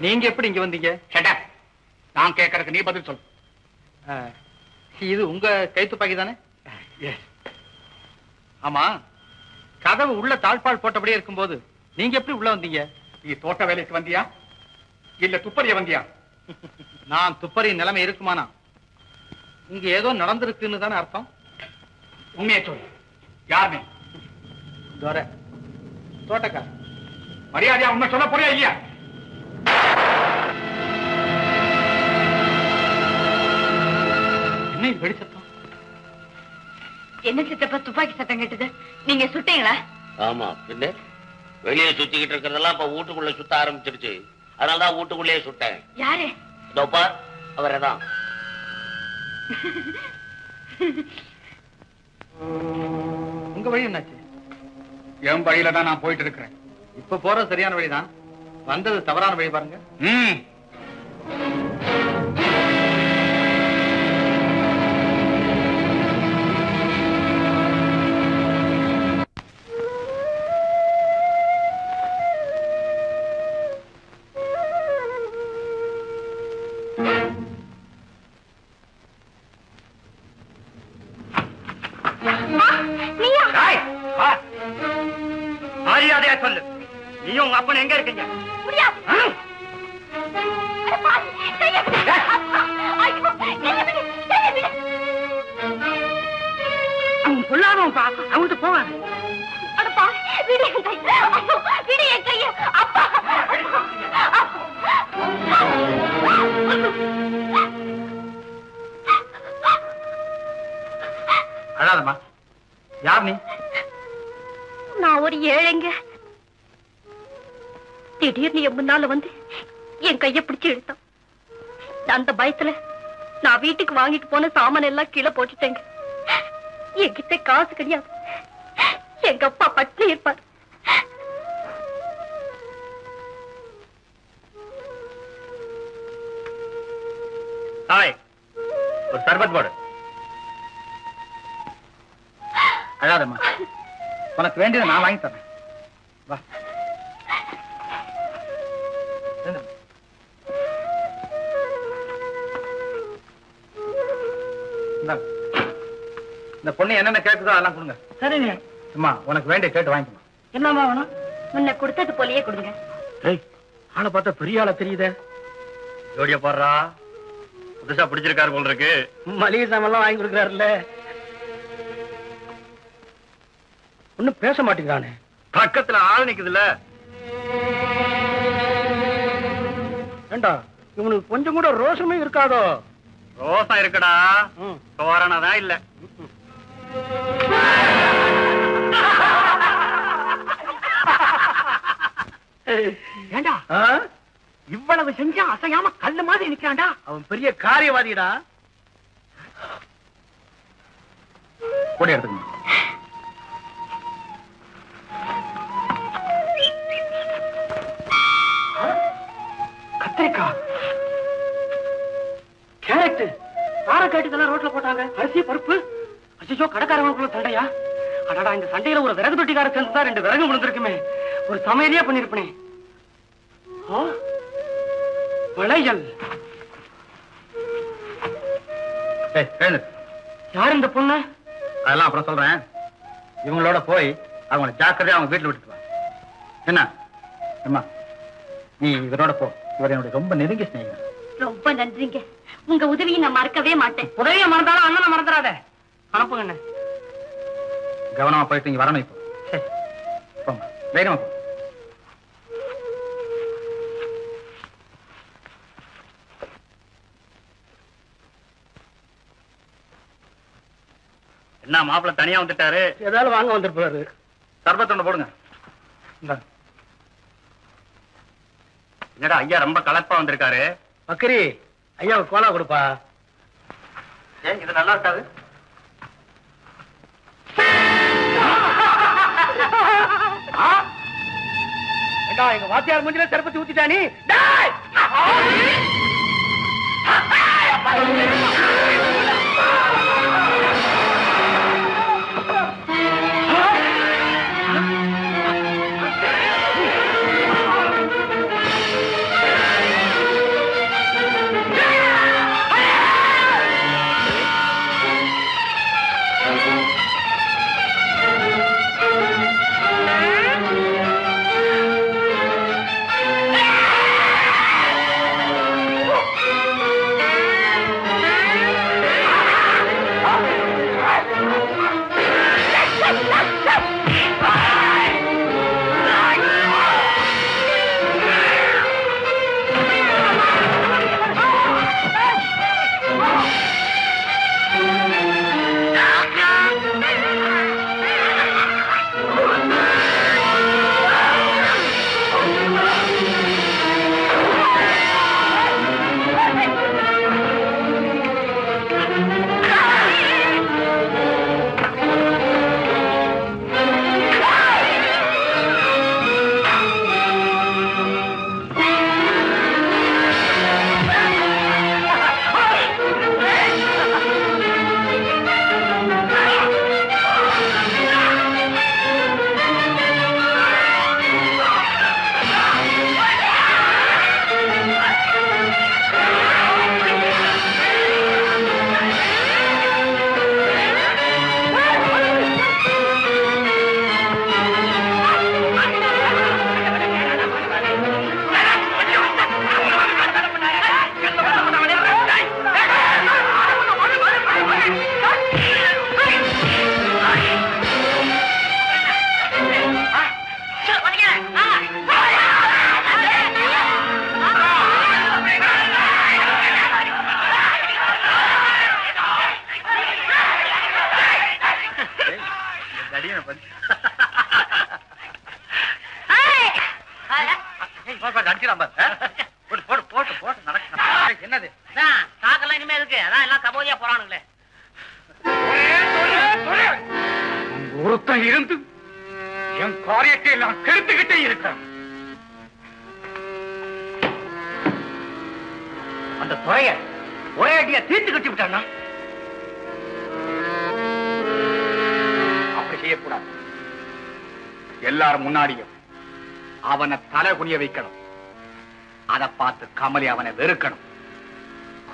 நீங்க எப்படி இங்க வந்தீங்க? நான் கேட்கறதுக்கு நீ பதில் சொல். இது உங்க கைத்துப்பாக்கி தானே? ஆமா, கதவு உள்ள தாழ்பால் போட்டபடியே இருக்கும்போது நீங்க எப்படி உள்ள வந்தீங்க? நீ தோட்ட வேலைக்கு வந்தியா இல்ல துப்பறிய வந்தியா? நான் துப்பறிய நிலைமை இருக்குமானா இங்க ஏதோ நடந்திருக்குன்னு தானே அர்த்தம். உண்மையை சொல். யாருமே தோட்டக்கார. மரியாதையா உண்மை சொல்ல போறியா இல்லையா? என்ன வெடி சத்தம்? என்ன சித்தப்பா துப்பாக்கி சத்தம் கேட்டது? நீங்க சுட்டீங்களா? ஆமா, பின்ன வெளியே சுத்திக்கிட்டு இருக்கிறதெல்லாம் இப்ப வீட்டுக்குள்ள சுத்த ஆரம்பிச்சிருச்சு. அதனாலதான் வீட்டுக்குள்ளேயே சுட்டேன். யாரு? இதோப்பா அவரேதான். உங்க வழி என்னாச்சு? என் வழியில தான் நான் போயிட்டு இருக்கிறேன். இப்ப போறது சரியான வழிதான், வந்தது தவறான வழி பாருங்க. மரியாதையா சொல்லு, நீயும் உங்க அப்பன் எங்க இருக்கீங்க? அவன் சொல்லாதவன்பா, அவன்கிட்ட போவாது. அழாதம்மா. யார் நீ? நான் ஒரு ஏழைங்க. திடீர்னு என் முன்னால வந்து என் கைய பிடிச்சு இழுத்தான். அந்த பயத்துல நான் வீட்டுக்கு வாங்கிட்டு போன சாமான் எல்லாம் கீழே போட்டுட்டேங்க. என்கிட்ட காசு கிடையாது. எங்க அப்பா பட்டினி இருப்பார். ஒரு சர்பத் போடு. அழாதம்மா, உனக்கு வேண்டியதை நான் வாங்கி தரேன். வா. இந்த பொண்ணு என்னென்ன கேட்குதோ அதெல்லாம் கொடுங்க. சரிங்க. அம்மா, உனக்கு வேண்டிய கேட்டு வாங்கிக்கணும். என்னமா வேணும்? முன்ன கொடுத்தது போலயே கொடுங்க. ஆளை பார்த்தா பெரிய ஆளா தெரியுதே. ஜோடியா பாடுறா, புதுசா பிடிச்சிருக்காரு போல இருக்கு. மளிகை சாமெல்லாம் வாங்கி கொடுக்குறாருல்ல. ஒன்னும் பேச மாட்டேங்கிறானே. பக்கத்துல ஆள் நிக்குதுல்ல. ஏண்டா, இவனுக்கு கொஞ்சம் கூட ரோஷமே இருக்காதோ? ரோசம் இருக்கடா, தோரணதான் இல்ல. ஏண்டா இவ்வளவு செஞ்சா அசையாம கல்லு மாதிரி நிக்கிறான்டா. அவன் பெரிய காரியவாதிடா. கூட எடுத்துக்கணும். கத்திரிக்கா, கேரட், காரக்காட்டு இதெல்லாம் ரோட்ல போட்டாங்க. அரிசி, பருப்பு. அச்சோ, கடைக்காரங்களுக்குள்ள சண்டையா? அடடா, இந்த சண்டையில ஒரு விறகு தொட்டிக்கார சேர்ந்துதான் 2 விறகு விழுந்திருக்குமே. ஒரு சமையலையே பண்ணிருப்பனே. வளையல். யார் இந்த பொண்ணு? அதெல்லாம் அப்புறம் சொல்றேன். இவங்களோட போய் அவங்களை ஜாக்கிரதையா அவங்க வீட்டுல விட்டுட்டு வா. என்ன அம்மா, நீ இவரோட போ. இவர் என்னுடைய ரொம்ப நெருங்கிய சிநேகிதன். ரொம்ப நன்றிங்க. உங்க உதவியை நான் மறக்கவே மாட்டேன். உதவியை மறந்தாலும் அண்ணனை மறந்துடாத. அனுப்புங்க. கவனமா போயிட்டு இங்க வரணும். இப்போ சரி, போங்க, தைரியமா போ. என்ன மாப்பிள்ள தனியா வந்துட்டாரு? ஏதாவது வாங்க வந்திருப்பாரு. சர்பத்தொண்டு போடுங்க. என்னடா ஐயா ரொம்ப கலப்பா வந்திருக்காரு. பக்கரி, ஐயாவுக்கு கோலா கொடுப்பா. ஏன் இது நல்லா இருக்காது? எங்க வாத்தியார் மூஞ்சில சர்பத்தி ஊத்திட்டானி. அடிச்சிடாம போட்டு போட்டு போட்டு போட்டு நடக்க என்னது சாக்கெல்லாம் இனிமே இருக்கு அதான் எல்லாம் கபோதியா போறானுங்களே ஒருத்தன் இருந்து என் காரியத்தை நான் கெடுத்துக்கிட்டே இருக்கிறேன் அந்த துறைய ஒரே அடியா தீர்த்து கட்டி விட்டான்னா அப்படி செய்யக்கூடாது எல்லாரும் முன்னாடியும் அவனை தலை குனிய வைக்கணும் அதை பார்த்து கமலி அவனை வெறுக்கணும்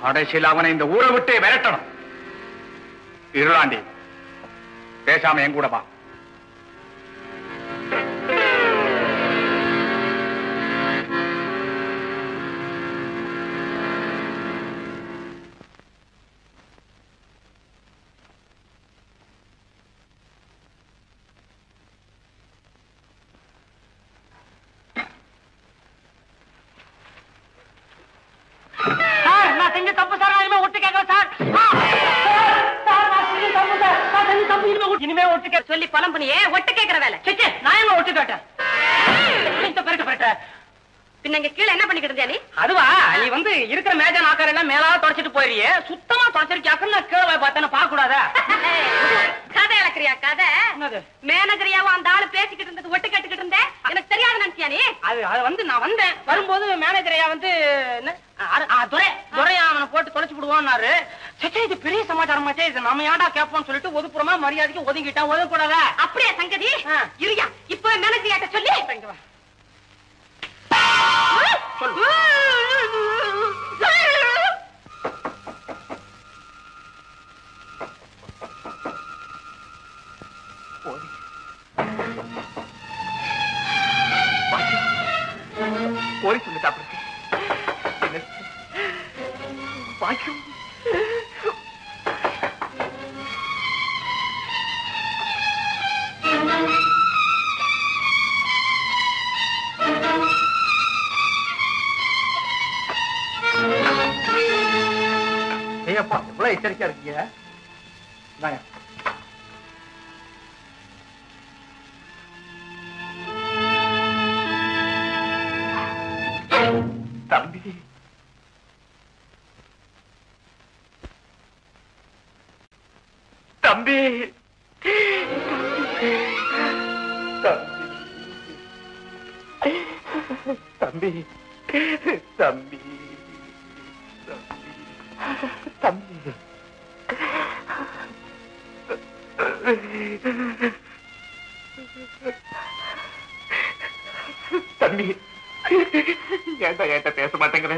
கடைசியில் அவனை இந்த ஊரை விட்டே விரட்டணும் இருளாண்டி பேசாம என் கூட வா இனிமே ஒட்டு சொல்லி பலம் பண்ணியே ஒட்டு கேட்கிற வேலை நான் எங்க ஒட்டு கேட்டேன் பின்ன இங்க கீழே என்ன பண்ணிக்கிட்டு இருந்தியா நீ அதுவா நீ வந்து இருக்கிற மேஜ நாக்கார எல்லாம் மேலாக தொடச்சிட்டு போயிரியே சுத்தமா தொடச்சிருக்கியாக்கு நான் கீழே பார்த்தேன்னு பார்க்க கூடாதா கதை இழக்கிறியா கதை மேனகரியாவும் அந்த ஆளு பேசிக்கிட்டு இருந்தது ஒட்டு கேட்டுக்கிட்டு இருந்தேன் எனக்கு தெரியாது நினைச்சியா நீ அது வந்து நான் வந்தேன் வரும்போது மேனேஜரையா வந்து துரையா அவனை போட்டு தொலைச்சு விடுவான்னாரு சச்சா இது பெரிய சமாச்சாரமாச்சே இது நம்ம ஏன்டா கேட்போம்னு சொல்லிட்டு ஒதுப்புறமா மரியாதைக்கு ஒதுங்கிட்டா ஒதுக்கூடாதா அப்படியே சங்கதி இருயா இப்ப மேனேஜரியாட்ட சொல்லி போய் சொல்லிட்டா பாக்கியம் ஏப்பா இவ்வளவு எச்சரிக்கையா இருக்கீங்க தம்பி தம்பி தம்பி தம்பி தம்பி தம்பி ஏன்டா ஏன்ட்ட பேச மாட்டேங்கிற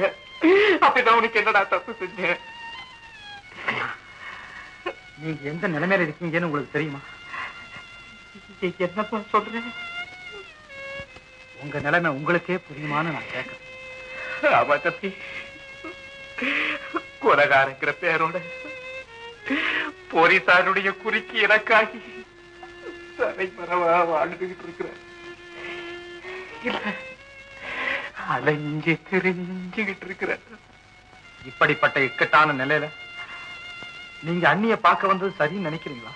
அப்படிதான் உனக்கு என்னடா தப்பு செஞ்சேன் நீங்க எந்த நிலைமையில இருக்கீங்கன்னு உங்களுக்கு தெரியுமா என்னப்பா சொல்றேன் உங்க நிலைமை உங்களுக்கே புரியுமான்னு நான் கேட்கிறேன் ஆமா தம்பி கொலகாரங்கிற பேரோட போலீசாருடைய குறுக்கி எனக்காகி தலைமறைவா வாழ்ந்துகிட்டு இருக்கிற அலைஞ்சு தெரிஞ்சுகிட்டு இருக்கிற இப்படிப்பட்ட இக்கட்டான நிலையில நீங்க அண்ணிய பார்க்க வந்தது சரின்னு நினைக்கிறீங்களா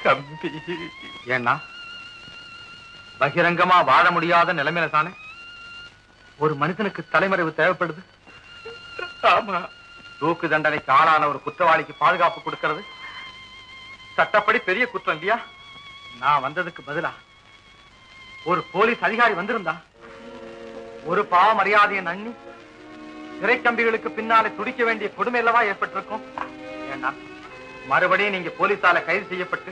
தம்பி ஏன்னா பகிரங்கமா வாழ முடியாத நிலைமையில தானே ஒரு மனிதனுக்கு தலைமறைவு தேவைப்படுது ஆமா தூக்கு தண்டனைக்கு ஆளான ஒரு குற்றவாளிக்கு பாதுகாப்பு கொடுக்கிறது சட்டப்படி பெரிய குற்றம் இல்லையா நான் வந்ததுக்கு பதிலா ஒரு போலீஸ் அதிகாரி வந்திருந்தா ஒரு பாவ மரியாதையை நன்னி சிறைக்கம்பிகளுக்கு பின்னாலே துடிக்க வேண்டிய கொடுமை அல்லவா ஏற்பட்டிருக்கும் ஏன்னா மறுபடியும் நீங்க போலீசால கைது செய்யப்பட்டு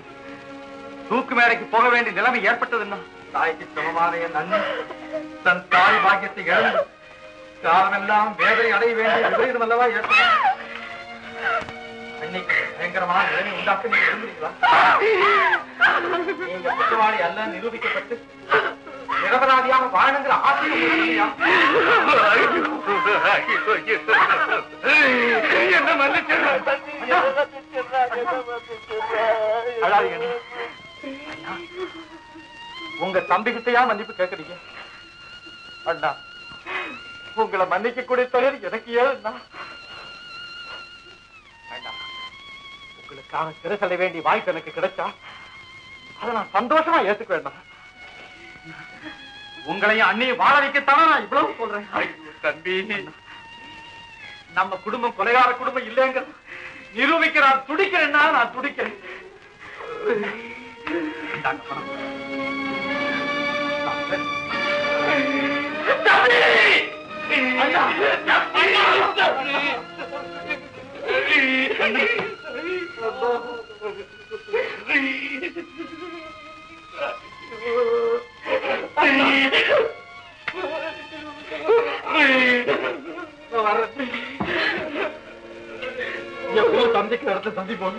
தூக்கு மேடைக்கு போக வேண்டிய நிலைமை ஏற்பட்டதுன்னா தாய்க்கு சமமான நன்னி தன் தாய் பாக்கியத்தை இழந்து காலமெல்லாம் வேதனை அடைய வேண்டிய விபரீதம் அல்லவா ஏற்படும் அன்னைக்கு பயங்கரமான நிலைமை உண்டாக்க நீங்க விரும்புறீங்களா நீங்க குற்றவாளி அல்ல நிரூபிக்கப்பட்டு நிரபராதியாக வாழணுங்கிற ஆசையும் என்ன உங்க தம்பிகிட்டையா மன்னிப்பு கேட்கறீங்க அண்ணா உங்களை மன்னிக்க கூடிய தொழில் எனக்கு ஏழுண்ணா உங்களுக்காக சிறை செல்ல வேண்டிய வாய்ப்பு எனக்கு கிடைச்சா அதை நான் சந்தோஷமா ஏத்துக்க வேண்டாம் உங்களையும் அண்ணியும் வாழ வைக்கத்தானே நான் இவ்வளவு சொல்றேன். தம்பி, நம்ம குடும்பம் கொலைகார குடும்பம் இல்லைங்க நிரூபிக்க நான் துடிக்கிறேன்னா நான் துடிக்கிறேன். தந்தைக்கு இடத்துல தந்தி போன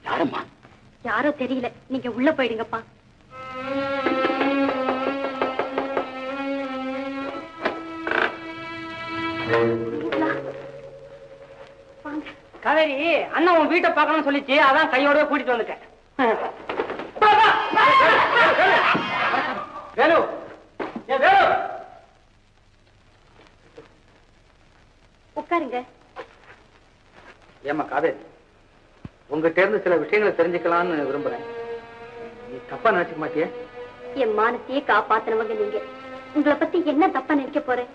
யாரம்மா? யாரோ தெரியல, நீங்க உள்ள போயிடுங்கப்பா. காவேரி, அண்ணா உன் வீட்டை பார்க்கணும்னு சொல்லிச்சு, அதான் கையோட கூட்டிட்டு வந்துட்டேன். வேலு, வேலு, உட்காருங்க. ஏமா காவேரி, உங்ககிட்ட இருந்து சில விஷயங்களை தெரிஞ்சுக்கலாம்னு விரும்புறேன். நீ தப்பா நினைச்சுக்க மாட்டிய? என் மானத்தையே காப்பாத்தினவங்க நீங்க. உங்களை பத்தி என்ன தப்பா நினைக்க போறேன்?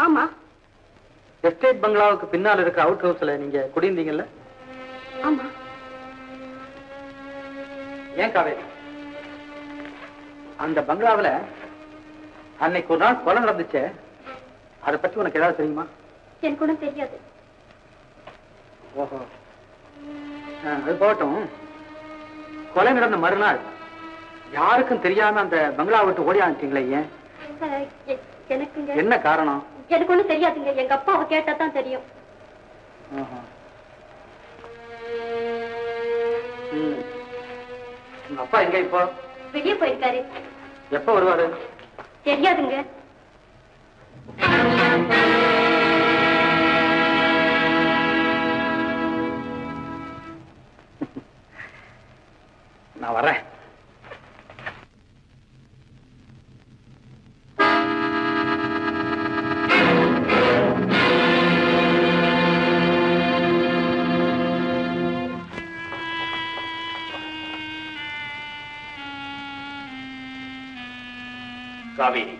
ஆமா, எஸ்டேட் பங்களாவுக்கு பின்னால் இருக்கிற அவுட் ஹவுஸ்ல நீங்க குடியிருந்தீங்கல்ல? ஆமா. ஏன் காவேரி, அந்த பங்களாவில அன்னைக்கு ஒரு நாள் கொலை நடந்துச்சே, அதை பத்தி உனக்கு ஏதாவது தெரியுமா? எனக்கு ஒண்ணும் தெரியாது. ஓஹோ, அது போகட்டும். கொலை நடந்த மறுநாள் யாருக்கும் தெரியாம அந்த பங்களா விட்டு ஓடி ஆனிட்டீங்களே, ஏன்? எனக்குங்க என்ன காரணம்? எனக்கு ஒண்ணும் தெரியாதுங்க. எங்க அப்பாவை கேட்டா தான் தெரியும். உங்க அப்பா எங்க இப்போ? வெளியே போயிருக்காரு. எப்ப வருவாரு? தெரியாதுங்க. நான் வரேன். காவேரி,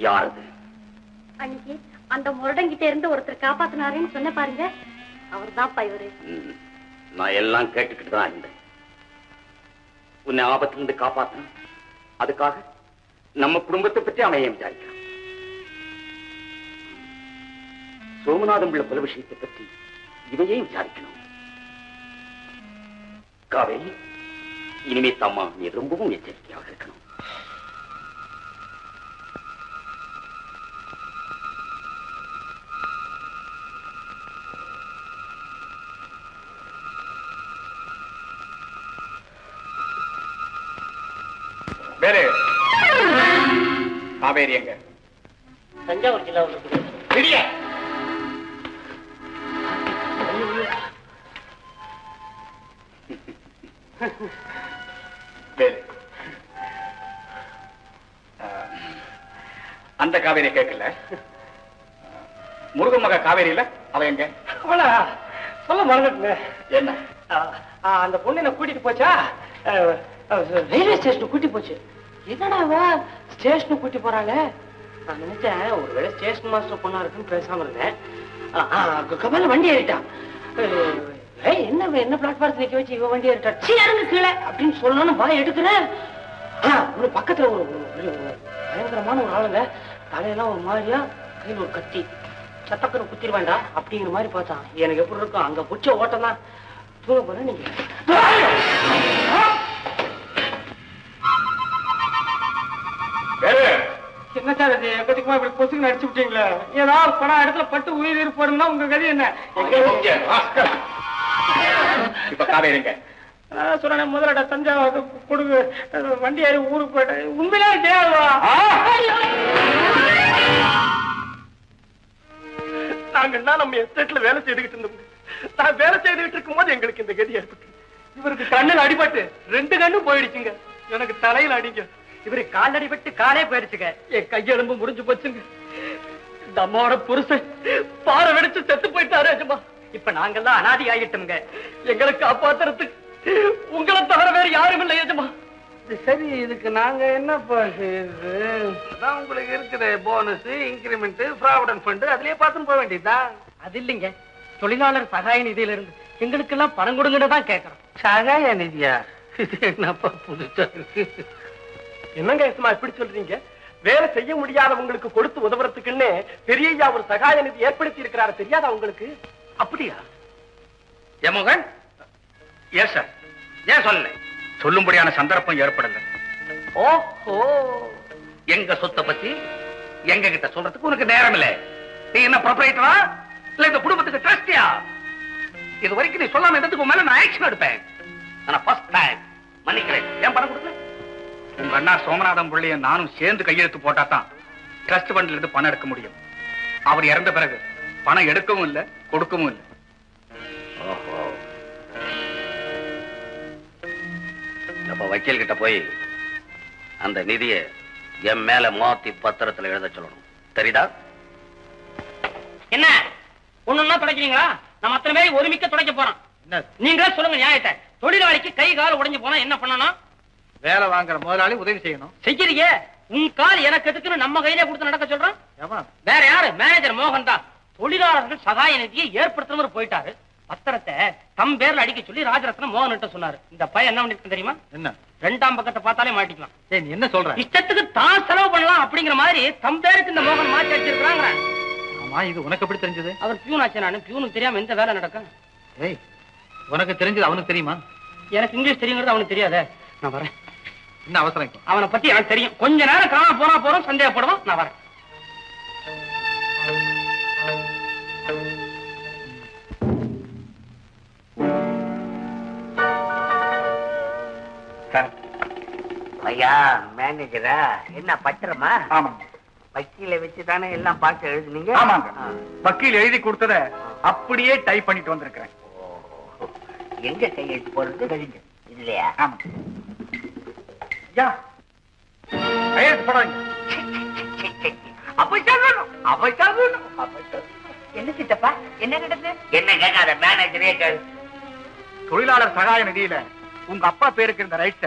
யாரது? அன்னைக்கு அந்த முரடங்கிட்ட இருந்து ஒருத்தர் காப்பாத்தினாருன்னு சொன்ன பாருங்க, அவர் தான் இவரு. நான் எல்லாம் கேட்டுக்கிட்டு தான் இருந்தேன். உன்னை ஆபத்திலிருந்து காப்பாற்றணும், அதுக்காக நம்ம குடும்பத்தை பற்றி அமைய விசாரிக்கிறான். சோமநாதம் உள்ள பல விஷயத்தை பற்றி இதையே விசாரிக்கணும். காவேரி, இனிமே தம்மா நீ ரொம்பவும் எச்சரிக்கையாக இருக்கணும். வேறு காவேரி எங்க? தஞ்சாவூர் ஜில்லாவில் அந்த காவேரி கேட்கல. முருகன் மக காவேரி இல்ல, அவ எங்க? சொல்ல மறந்துட்டுங்க. என்ன? அந்த பொண்ணு என்ன கூட்டிட்டு போச்சா, ரயில்வே ஸ்டேஷனுக்கு கூட்டி போச்சு. என்னடா ஸ்டேஷனுக்கு கூட்டி போறாங்க? நான் நினைச்சேன் ஒருவேளை ஸ்டேஷன் மாஸ்டர் பொண்ணா இருக்குன்னு பேசாம இருந்தேன். கபால வண்டி ஏறிட்டான். என்ன என்ன பிளாட்பாரத்தில் நிக்க வச்சு இவ வண்டி ஏறிட்டா, சீரங்க கீழே அப்படின்னு சொல்லணும்னு பாய் எடுக்கிறேன். பக்கத்துல ஒரு பயங்கரமான ஒரு ஆளுங்க, தலையெல்லாம் ஒரு மாதிரியா, கையில் ஒரு கத்தி, சத்தக்கன்னு குத்திர வேண்டாம் அப்படிங்கிற மாதிரி பார்த்தான். எனக்கு எப்படி இருக்கும், அங்க புடிச்ச ஓட்டம் தான். தூங்க போறேன். நீங்க என்ன சார் இது எக்கத்துக்குமா இப்படி பொசுக்கு நடிச்சு விட்டீங்களே? ஏதாவது பணம் இடத்துல பட்டு உயிர் இருப்பாருன்னா உங்க கதை என்ன? இப்ப காவேரிங்க சொல்றேன் முதலட தஞ்சாவூர் கொடுங்க வண்டி ஏறி ஊருக்கு போயிட்டேன். உண்மையிலே தேவா நாங்கள்லாம் நம்ம எஸ்டேட்ல வேலை செய்துகிட்டு இருந்தோம். நான் வேலை செய்துகிட்டு இருக்கும் போது எங்களுக்கு இந்த கதி ஏற்பட்டு இவருக்கு கண்ணில் அடிபட்டு 2 கண்ணும் போயிடுச்சுங்க. எனக்கு தலையில அடிங்க. இவரு கால் அடிபட்டு காலே போயிடுச்சுங்க. என் கையெலும்பு முடிஞ்சு போச்சுங்க. இந்த அம்மாவோட புருஷன் பாறை வெடிச்சு செத்து போயிட்டாரு அஜமா. இப்ப நாங்கெல்லாம் அனாதி ஆகிட்டோம்ங்க. எங்களை காப்பாத்துறதுக்கு உங்களை தவிர வேற யாரும் இல்லை அஜமா. சரி, இதுக்கு நாங்க என்னப்பா செய்யுது? அதான் உங்களுக்கு இருக்கிற போனஸ், இன்கிரிமெண்ட், ப்ராவிடன்ட் ஃபண்ட் அதுலயே பார்த்துன்னு போக வேண்டியதுதான். அது இல்லைங்க, தொழிலாளர் சகாய நிதியில இருந்து எங்களுக்கு எல்லாம் பணம் கொடுங்கன்னு தான் கேட்கறோம். சகாய நிதியா? என்னப்பா புதுசா இருக்கு? என்னங்க சும்மா இப்படி சொல்றீங்க? வேலை செய்ய முடியாதவங்களுக்கு கொடுத்து உதவுறதுக்குன்னு பெரியய்யா ஒரு சகாய நிதி ஏற்படுத்தி இருக்கிறாரு, தெரியாதா உங்களுக்கு? அப்படியா? ஏமோகன், ஏன் சார் ஏன் சொல்லல? சொல்லும்படியான சந்தர்ப்பம் ஏற்படல. ஓஹோ, எங்க சொத்தை பத்தி எங்க கிட்ட சொல்றதுக்கு உனக்கு நேரம் இல்ல. நீ என்ன ப்ரொப்ரைட்டரா இல்ல இந்த குடும்பத்துக்கு ட்ரஸ்டியா? இது வரைக்கும் நீ சொல்லாம இடத்துக்கு மேல நான் ஆக்ஷன் எடுப்பேன். ஆனா ஃபர்ஸ்ட் டைம் மன்னிக்கிறேன். ஏன் பணம் கொடுக்கல? உங்க அண்ணா சோமநாதம் பிள்ளைய நானும் சேர்ந்து கையெழுத்து போட்டா தான் ட்ரஸ்ட் ஃபண்ட்ல இருந்து பணம் எடுக்க முடியும். அவர் இறந்த பிறகு பணம் எடுக்கவும் இல்ல கொடுக்கவும் இல்ல. ஓஹோ, அப்ப வக்கீல் கிட்ட போய் அந்த நிதியை என் மேல மாத்தி பத்திரத்துல எழுத சொல்லணும், தெரியுதா? என்ன ஒண்ணுன்னா துடைக்கிறீங்களா? நம்ம அத்தனை பேரை ஒருமிக்க துடைக்க போறோம். நீங்களே சொல்லுங்க நியாயத்தை. தொழிலாளிக்கு கை கால் உடைஞ்சு போனா என்ன பண்ணணும்? வேலை வாங்குற முதலாளி உதவி செய்யணும். செய்யறீங்க. உன் கால் எனக்கு எதுக்குன்னு நம்ம கையிலே கொடுத்து நடக்க சொல்றோம். வேற யாரு? மேனேஜர் மோகன் தான். தொழிலாளர்கள் சகாய நிதியை ஏற்படுத்தணும் போயிட்டாரு. பத்திரத்தை தம் பேர்ல அடிக்க சொல்லி ராஜரத்னம் மோகன் சொன்னாரு. இந்த பையன் என்ன பண்ணிருக்கு தெரியுமா? என்ன? 2ஆம் பக்கத்தை பார்த்தாலே மாட்டிக்கலாம். நீ என்ன சொல்ற? இஷ்டத்துக்கு தான் செலவு பண்ணலாம் அப்படிங்கிற மாதிரி தம் பேருக்கு இந்த மோகன் மாற்றி அடிச்சிருக்காங்க. ஆமா, இது உனக்கு எப்படி தெரிஞ்சது? அவர் பியூன் ஆச்சு. நானு பியூனுக்கு தெரியாம எந்த வேலை நடக்கும்? ஏய், உனக்கு தெரிஞ்சது அவனுக்கு தெரியுமா? எனக்கு இங்கிலீஷ் தெரியுங்கிறது அவனுக்கு தெரியாத. நான் வரேன். என்ன அவசரம்? அவனை பத்தி எனக்கு தெரியும். கொஞ்ச நேரம் காண போனா போறோம், சந்தேகப்படுவோம். நான் வரேன். ஐயா மேனேஜரா, என்ன பத்திரமா? ஆமா, வக்கீல வச்சுதானே எல்லாம் பார்த்து எழுதுனீங்க? ஆமாங்க. வக்கீல் எழுதி கொடுத்தத அப்படியே டைப் பண்ணிட்டு வந்திருக்கிறேன். எங்க கையெழுத்து போறது? இல்லையா? ஆமா. கையெழுத்து போடாங்க. என்ன சித்தப்பா, என்ன நடந்து? என்ன கேட்காத, மேனேஜரே கேளு. தொழிலாளர் சகாய நிதியில உங்க அப்பா பேருக்கு இருந்த ரைட்ஸ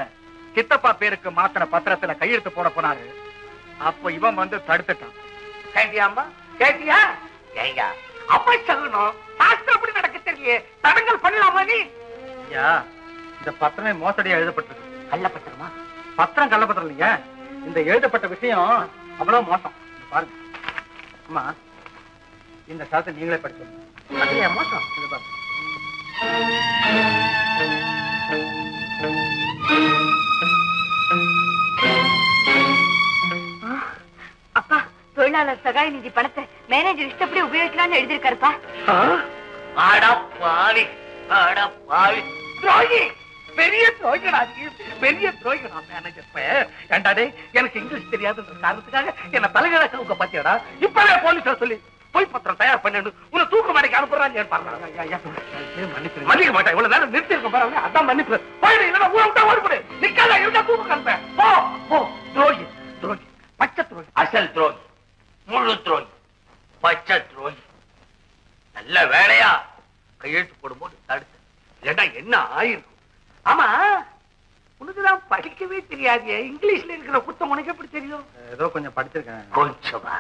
சித்தப்பா பேருக்கு மாத்தின பத்திரத்துல கையெழுத்து போட போனாரு. அப்ப இவன் வந்து தடுத்துட்டான். கேட்டியாம்பா? கேட்டியா? ஏங்க அப்ப சொல்லணும். சாஸ்திரம் அப்படி நடக்க தெரியல. தடங்கல் பண்ணலாமா நீ? ஐயா, இந்த பத்திரமே மோசடியா எழுதப்பட்டிருக்கு. கள்ள பத்திரமா? பத்திரம் கள்ள பத்திரம் இல்லைங்க. இந்த எழுதப்பட்ட விஷயம் அவ்வளவு மோசம். பாருங்க அம்மா, இந்த சாதத்தை நீங்களே படிச்சு. அதுலயா மோசம்? இது பாருங்க. அப்பா, தொழிலாளர் சகாய நிதி பணத்தை மேனேஜர் இஷ்டப்படி உபயோகிக்கலாம்னு எழுதியிருக்காருப்பா. அடப்பாவி, அடப்பாவி, துரோகி, பெரிய துரோகிடா, பெரிய துரோகிடா மேனேஜர். ஏண்டாடே, எனக்கு இங்கிலீஷ் தெரியாதுன்ற காரணத்துக்காக என்ன தலைகீழ கவுக்க பாத்தியாடா? இப்பவே போலீஸா சொல்லி போய் பத்திரம் தயார் பண்ணு. உன்னை தூக்கு மாடைக்கு அனுப்புறான்னு மன்னிக்க மாட்டேன். இவ்வளவு நேரம் நிறுத்தி இருக்க பாருங்க, அதான் மன்னிப்பு. போயிடு, இல்லைன்னா ஊரை விட்டா ஓடிப்படு. நிக்காத, இருந்தா தூக்கு அனுப்பேன். போ போ. துரோகி, துரோகி, பச்சை துரோகி, அசல் துரோகி, முழு துரோகி, பச்சை துரோகி. நல்ல வேலையா கையெழுத்து போடும்போது தடுத்து, இல்லைன்னா என்ன ஆயிருக்கும்? ஆமா, உனக்குதான் படிக்கவே தெரியாது. இங்கிலீஷ்ல இருக்கிற புத்தகம் உனக்கு எப்படி தெரியும்? ஏதோ கொஞ்சம் படிச்சிருக்கேன். கொஞ்சமா?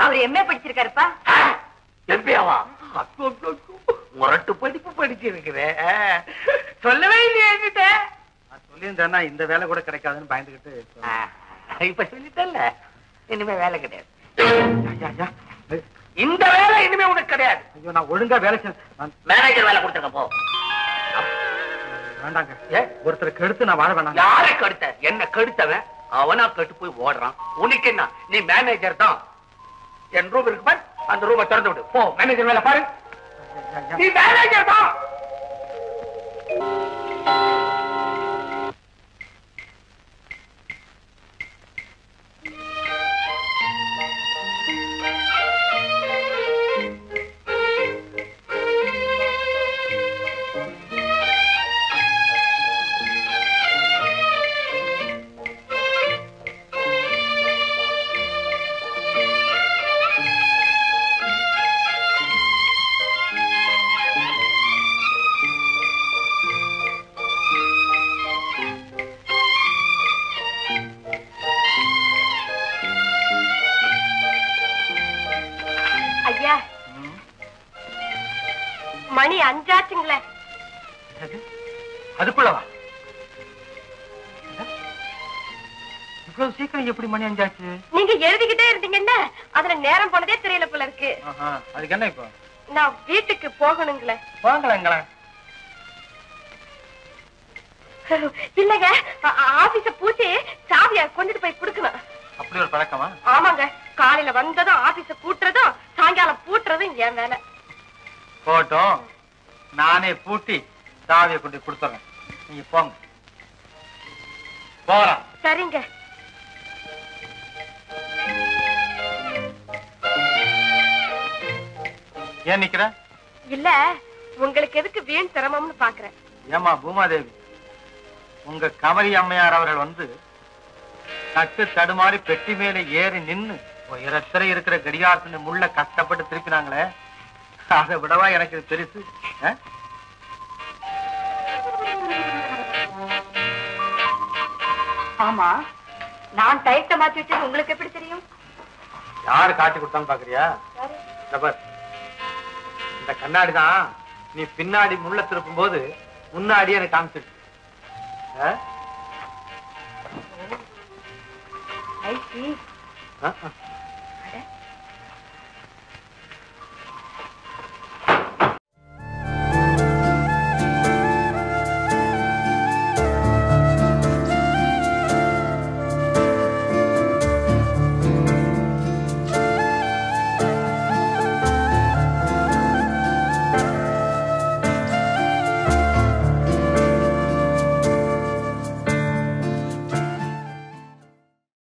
அவர் எம்ஏ படிச்சிருக்காருப்பா. எம்பியாவா? முரட்டு படிப்பு படிச்சிருக்கிறேன். சொல்லவே இல்லையே என்கிட்ட. சொல்லியிருந்தேன்னா இந்த வேலை கூட கிடைக்காதுன்னு பயந்துகிட்டு. இப்ப சொல்லிட்டல்ல, இனிமே வேலை கிடையாது. ஐயா, இந்த வேலை இனிமே உனக்கு கிடையாது. ஐயோ, நான் ஒழுங்கா வேலை மேனேஜர் வேலை கொடுத்துருக்க போ. வேண்டாங்க. ஒருத்தரை கெடுத்து நான் வாழ வேணாம். யாரை கெடுத்த? என்ன கெடுத்தவன் அவனா கெட்டு போய் ஓடுறான். உனக்கு என்ன? நீ மேனேஜர் தான். என் ரூம் இருக்கு பாரு, அந்த ரூமை திறந்து விடு. போ, மேனேஜர் வேலை பாரு. நீ மேனேஜர் தான். மணி 5 ஆச்சுங்களே. அதுக்குள்ளவா? இவ்வளவு சீக்கிரம் எப்படி மணி 5 ஆச்சு? நீங்க எழுதிக்கிட்டே இருந்தீங்கன்னா அதுல நேரம் போனதே தெரியல போல இருக்கு. அதுக்கு என்ன இப்போ? நான் வீட்டுக்கு போகணுங்களே. வாங்கலாங்களா? இல்லங்க, ஆபீஸ பூட்டி சாவிய கொண்டுட்டு போய் கொடுக்கணும். அப்படி ஒரு பழக்கமா? ஆமாங்க, காலையில வந்ததும் ஆபீஸ கூட்டுறதும் சாயங்காலம் பூட்டுறதும் என் வேலை. போட்டோம், நானே பூட்டி சாவியை கொண்டு கொடுத்துறேன். நீங்க போங்க. போகலாம். சரிங்க. ஏன் நிக்கிற? இல்ல, உங்களுக்கு எதுக்கு வீண் சிரமம்னு பாக்குறேன். ஏமா பூமாதேவி, உங்க கமரி அம்மையார் அவர்கள் வந்து தட்டு தடுமாறி பெட்டி மேல ஏறி நின்னு உயரத்தில இருக்கிற கடிகாரத்தின் முள்ள கஷ்டப்பட்டு திருப்பினாங்களே, அதை விடவா எனக்கு இது பெருசு? ஆமா, நான் டைட்ட மாத்தி வச்சது உங்களுக்கு எப்படி தெரியும்? யாரு காட்டி கொடுத்தான்னு பாக்குறியா? இந்த கண்ணாடி தான் நீ பின்னாடி முள்ள திருப்பும் போது முன்னாடி எனக்கு காமிச்சிருக்கு. ஐ see.